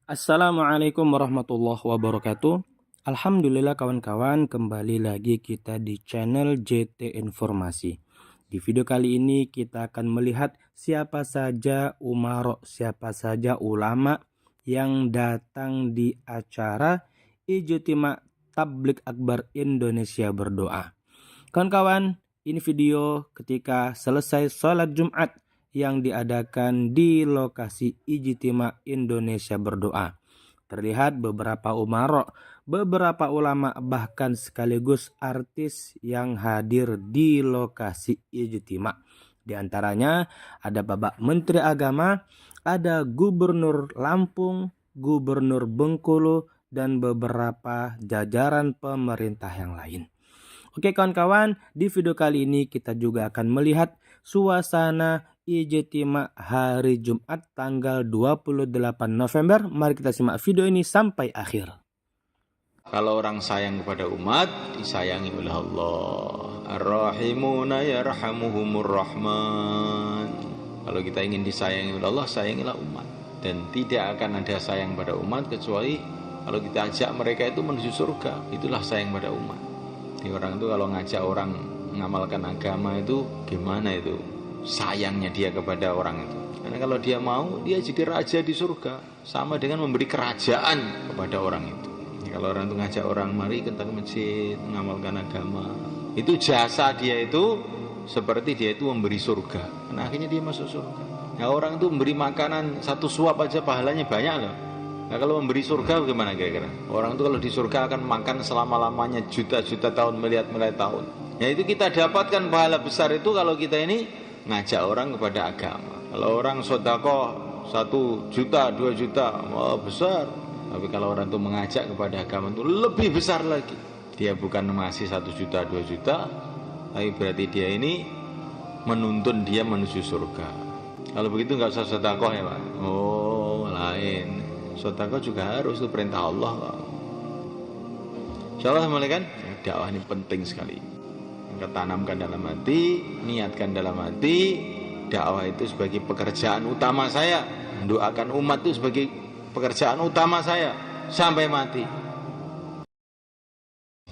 Assalamualaikum warahmatullahi wabarakatuh. Alhamdulillah kawan-kawan, kembali lagi kita di channel JT Informasi. Di video kali ini kita akan melihat siapa saja umaro, siapa saja ulama yang datang di acara Ijtima Tabligh Akbar Indonesia Berdoa. Kawan-kawan, ini video ketika selesai sholat Jumat yang diadakan di lokasi Ijtima Indonesia Berdoa. Terlihat beberapa umaro, beberapa ulama, bahkan sekaligus artis yang hadir di lokasi Ijtima. Di antaranya ada Bapak Menteri Agama, ada Gubernur Lampung, Gubernur Bengkulu, dan beberapa jajaran pemerintah yang lain. Oke kawan-kawan, di video kali ini kita juga akan melihat suasana Ijtima hari Jumat tanggal 28 November. Mari kita simak video ini sampai akhir. Kalau orang sayang kepada umat, disayangi oleh Allah. Ar-Rahimuna yarhamuhumur Rahman. Kalau kita ingin disayangi oleh Allah, sayangilah umat. Dan tidak akan ada sayang pada umat kecuali kalau kita ajak mereka itu menuju surga. Itulah sayang pada umat. Jadi orang itu kalau ngajak orang mengamalkan agama itu gimana itu sayangnya dia kepada orang itu. Karena kalau dia mau, dia jadi raja di surga, sama dengan memberi kerajaan kepada orang itu. Kalau orang itu ngajak orang, mari kita ke masjid mengamalkan agama, itu jasa dia itu seperti dia itu memberi surga. Karena akhirnya dia masuk surga. Nah, orang itu memberi makanan satu suap aja pahalanya banyak loh. Nah, kalau memberi surga bagaimana kira-kira? Orang itu kalau di surga akan makan selama-lamanya juta-juta tahun, miliar-miliar tahun. Ya itu kita dapatkan pahala besar itu kalau kita ini ngajak orang kepada agama. Kalau orang sedekah 1 juta, 2 juta, wah besar. Tapi kalau orang itu mengajak kepada agama itu lebih besar lagi. Dia bukan mengasih 1 juta, 2 juta, tapi berarti dia ini menuntun dia menuju surga. Kalau begitu nggak usah sedekah ya Pak. Oh lain. Sedekah juga harus, itu perintah Allah Pak. Insyaallah mulai kan? Dakwah ini penting sekali. Kita tanamkan dalam hati, niatkan dalam hati, dakwah itu sebagai pekerjaan utama saya, mendoakan umat itu sebagai pekerjaan utama saya sampai mati.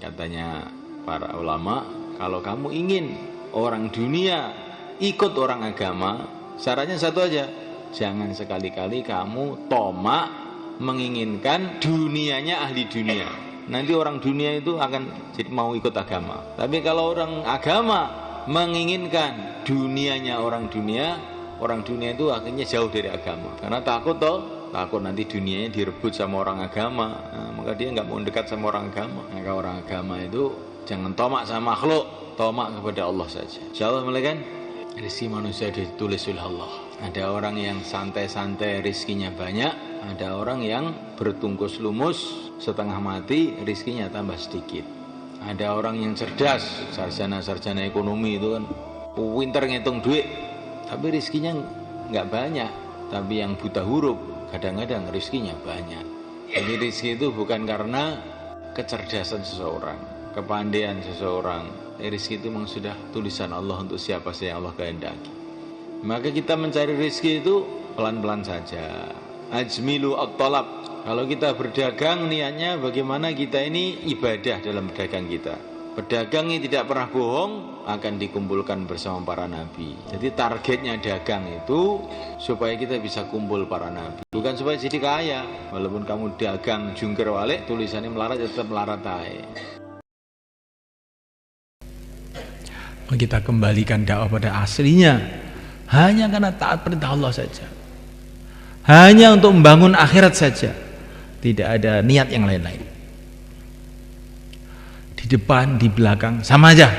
Katanya para ulama, kalau kamu ingin orang dunia ikut orang agama, syaratnya satu aja, jangan sekali-kali kamu tomak menginginkan dunianya ahli dunia. Nanti orang dunia itu akan jadi mau ikut agama. Tapi kalau orang agama menginginkan dunianya orang dunia itu akhirnya jauh dari agama. Karena takut nanti dunianya direbut sama orang agama. Nah, maka dia nggak mau dekat sama orang agama. Maka orang agama itu jangan tomak sama makhluk, tomak kepada Allah saja. Insyaallah mulai kan? Rezeki manusia ditulis oleh Allah. Ada orang yang santai-santai rizkinya banyak, ada orang yang bertungkus lumus setengah mati rizkinya tambah sedikit. Ada orang yang cerdas, sarjana ekonomi itu kan pintar ngitung duit, tapi rizkinya nggak banyak. Tapi yang buta huruf kadang-kadang rizkinya banyak. Jadi rizki itu bukan karena kecerdasan seseorang, kepandaian seseorang. Rizki itu memang sudah tulisan Allah untuk siapa saja yang Allah kehendaki. Maka kita mencari rizki itu pelan-pelan saja. Ajmilu at-talab. Kalau kita berdagang niatnya bagaimana kita ini ibadah dalam berdagang kita. Pedagang yang tidak pernah bohong akan dikumpulkan bersama para nabi. Jadi targetnya dagang itu supaya kita bisa kumpul para nabi. Bukan supaya jadi kaya. Walaupun kamu dagang jungkir balik tulisannya melarat tetap melarat aja. Kita kembalikan dakwah pada aslinya, hanya karena taat perintah Allah saja, hanya untuk membangun akhirat saja, tidak ada niat yang lain-lain. Di depan, di belakang sama aja,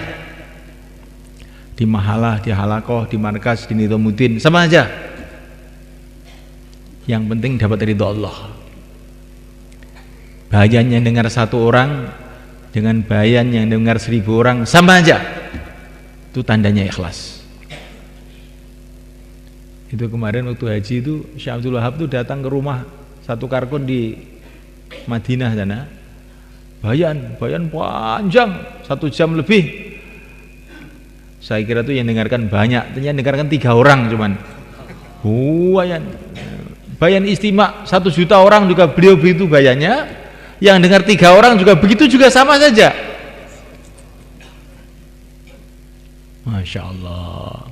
di mahalah, di halakoh, di markas, di nizamuddin sama aja. Yang penting dapat ridho Allah. Bayan yang dengar 1 orang dengan bayan yang dengar 1000 orang sama aja. Itu tandanya ikhlas. Itu kemarin waktu haji itu Syekh Abdul Wahab itu datang ke rumah satu karkun di Madinah sana. Bayan panjang 1 jam lebih. Saya kira tuh yang dengarkan banyak, ternyata dengarkan 3 orang cuman. Bayan Bayan istimewa 1 juta orang juga beliau begitu bayannya, yang dengar 3 orang juga begitu, juga sama saja. Masya Allah.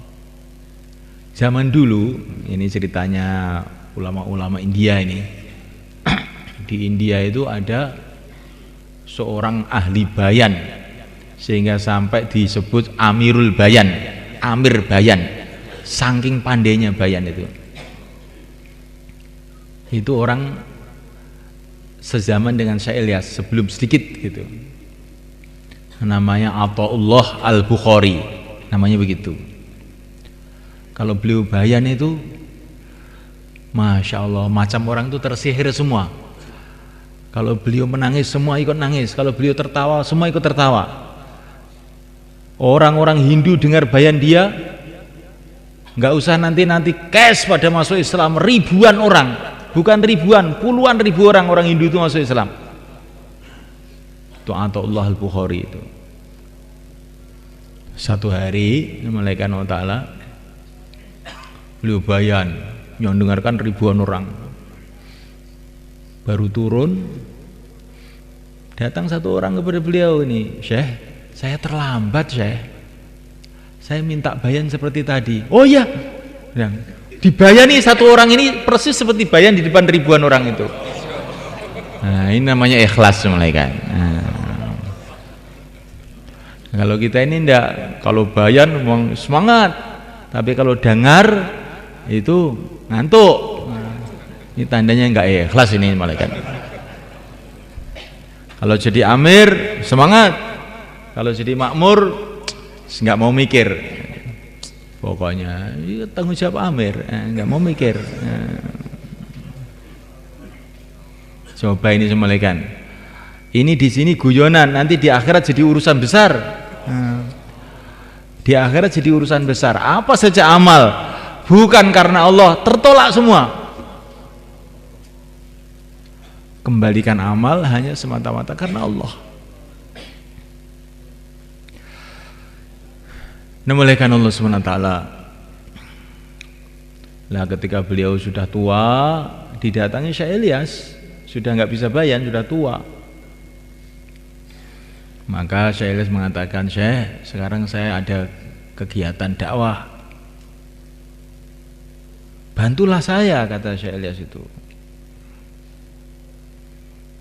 Zaman dulu, ini ceritanya ulama-ulama India ini. Di India itu ada seorang ahli bayan, sehingga sampai disebut Amirul Bayan, Amir Bayan, saking pandainya bayan itu. Itu orang sezaman dengan Syekh Ilyas, sebelum sedikit gitu. Namanya Athaullah Al-Bukhari, namanya begitu. Kalau beliau bayan itu, Masya Allah, macam orang itu tersihir semua. Kalau beliau menangis, semua ikut nangis. Kalau beliau tertawa, semua ikut tertawa. Orang-orang Hindu dengar bayan dia, nggak usah nanti cash pada masuk Islam, ribuan orang. Bukan ribuan, puluhan ribu orang Hindu itu masuk Islam. Itu Athaullah Al-Bukhari itu. Satu hari, malaikat Allah Ta'ala, beliau bayan, yang dengarkan ribuan orang. Baru turun, datang satu orang kepada beliau ini, Syekh, saya terlambat Syekh. Saya minta bayan seperti tadi. Oh iya, dibayani satu orang ini persis seperti bayan di depan ribuan orang itu. Nah, ini namanya ikhlas malaikat. Nah, kalau kita ini enggak, kalau bayan memang semangat, tapi kalau dengar itu ngantuk. Nah, ini tandanya enggak ikhlas ini malaikat. Kalau jadi amir semangat, kalau jadi makmur enggak mau mikir. Pokoknya tanggung jawab amir, nggak mau mikir. Coba ini semalekan. Ini di sini guyonan, nanti di akhirat jadi urusan besar. Di akhirat jadi urusan besar. Apa saja amal bukan karena Allah tertolak semua. Kembalikan amal hanya semata-mata karena Allah. Namuliakan Allah SWT. Lah ketika beliau sudah tua, didatangi Syekh Ilyas, sudah nggak bisa bayan, sudah tua. Maka Syekh Ilyas mengatakan, Syekh, sekarang saya ada kegiatan dakwah, bantulah saya, kata Syekh Ilyas itu.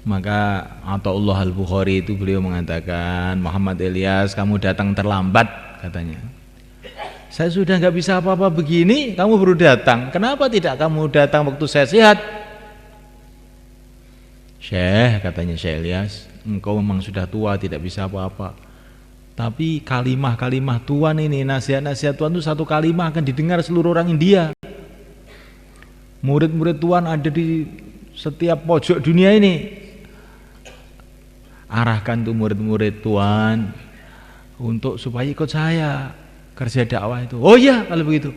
Maka Athaullah Al-Bukhari itu beliau mengatakan, Muhammad Ilyas, kamu datang terlambat, katanya. Saya sudah nggak bisa apa-apa begini, kamu baru datang. Kenapa tidak kamu datang waktu saya sehat? Syekh, katanya Syekh Ilyas, engkau memang sudah tua, tidak bisa apa-apa. Tapi kalimah-kalimah Tuhan ini, nasihat-nasihat Tuhan itu satu kalimah akan didengar seluruh orang India. Murid-murid Tuhan ada di setiap pojok dunia ini. Arahkan tuh murid-murid Tuhan untuk supaya ikut saya kerja dakwah itu. Oh iya, kalau begitu.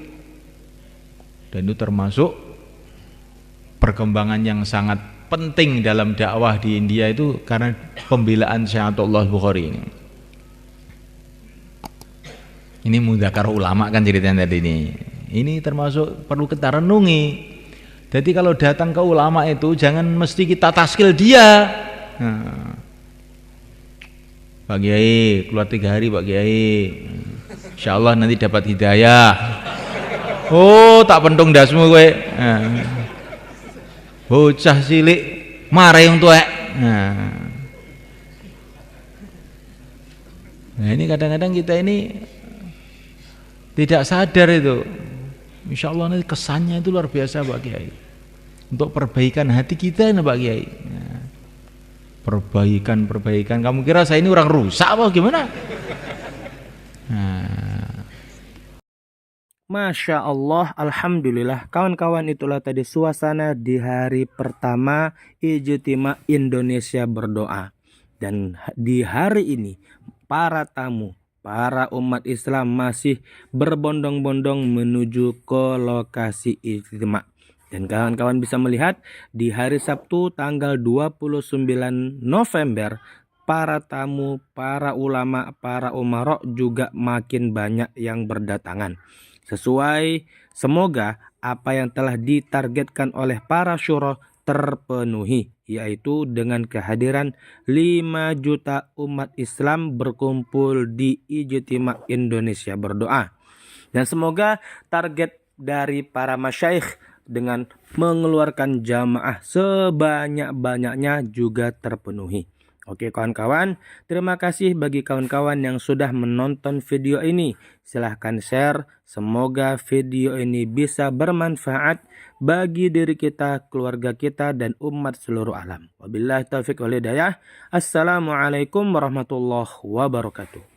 Dan itu termasuk perkembangan yang sangat penting dalam dakwah di India itu karena pembelaan Syekh Athaullah Al-Bukhari ini. Ini mudzakarah ulama kan ceritanya tadi ini. Ini termasuk perlu kita renungi. Jadi kalau datang ke ulama itu jangan mesti kita taskil dia. Nah, Pak Kiai keluar 3 hari Pak Kiai, insya Allah nanti dapat hidayah. Oh tak pentung dasmu gue. Bocah cilik marah yang tua. Nah ini kadang-kadang kita ini tidak sadar itu. Insya Allah nanti kesannya itu luar biasa Pak Kiai. Untuk perbaikan hati kita ini Pak Kiai. Perbaikan. Kamu kira saya ini orang rusak apa gimana? Masya Allah, Alhamdulillah. Kawan-kawan, itulah tadi suasana di hari pertama Ijtima Indonesia berdoa. Dan di hari ini para tamu, para umat Islam masih berbondong-bondong menuju ke lokasi ijtima. Dan kawan-kawan bisa melihat di hari Sabtu tanggal 29 November para tamu, para ulama, para umarok juga makin banyak yang berdatangan. Sesuai Semoga apa yang telah ditargetkan oleh para syuro terpenuhi, yaitu dengan kehadiran 5 juta umat Islam berkumpul di Ijtima Indonesia berdoa. Dan semoga target dari para masyayikh dengan mengeluarkan jamaah sebanyak-banyaknya juga terpenuhi. Oke kawan-kawan, terima kasih bagi kawan-kawan yang sudah menonton video ini. Silahkan share, semoga video ini bisa bermanfaat bagi diri kita, keluarga kita, dan umat seluruh alam. Wabillahi taufiq wal hidayah. Assalamualaikum warahmatullahi wabarakatuh.